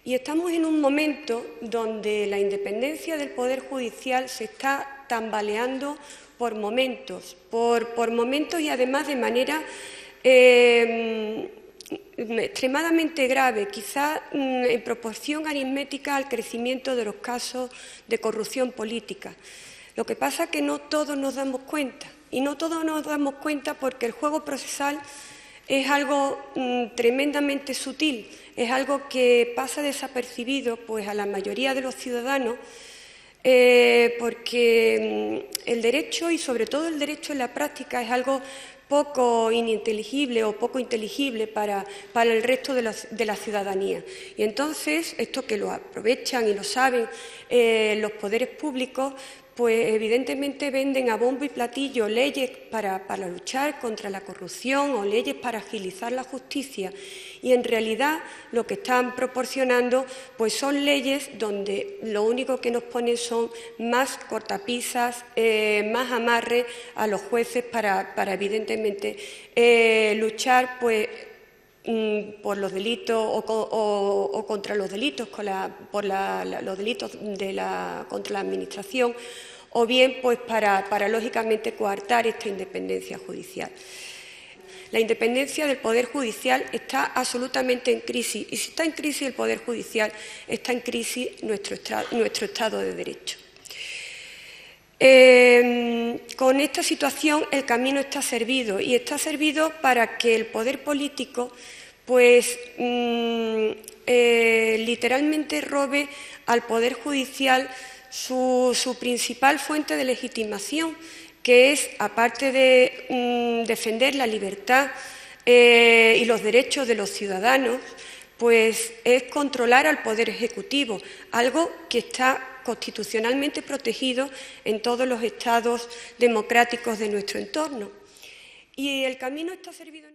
Y estamos en un momento donde la independencia del Poder Judicial se está tambaleando por momentos y además de manera extremadamente grave, quizá en proporción aritmética al crecimiento de los casos de corrupción política. Lo que pasa es que no todos nos damos cuenta, y no todos nos damos cuenta porque el juego procesal es algo tremendamente sutil, es algo que pasa desapercibido pues, a la mayoría de los ciudadanos, porque el derecho, y sobre todo el derecho en la práctica, es algo poco ininteligible o poco inteligible para el resto de la ciudadanía. Y entonces, esto que lo aprovechan y lo saben los poderes públicos, pues evidentemente venden a bombo y platillo leyes para luchar contra la corrupción o leyes para agilizar la justicia, y en realidad lo que están proporcionando pues son leyes donde lo único que nos ponen son más cortapisas, más amarres a los jueces para evidentemente luchar pues por los delitos o contra los delitos, los delitos contra la Administración, o bien pues para lógicamente coartar esta independencia judicial. La independencia del Poder Judicial está absolutamente en crisis, y si está en crisis el Poder Judicial, está en crisis nuestro Estado de Derecho. Con esta situación el camino está servido, y está servido para que el poder político pues literalmente robe al Poder Judicial su principal fuente de legitimación, que es, aparte de defender la libertad y los derechos de los ciudadanos, pues es controlar al Poder Ejecutivo, algo que está constitucionalmente protegido en todos los estados democráticos de nuestro entorno. Y el camino está servido.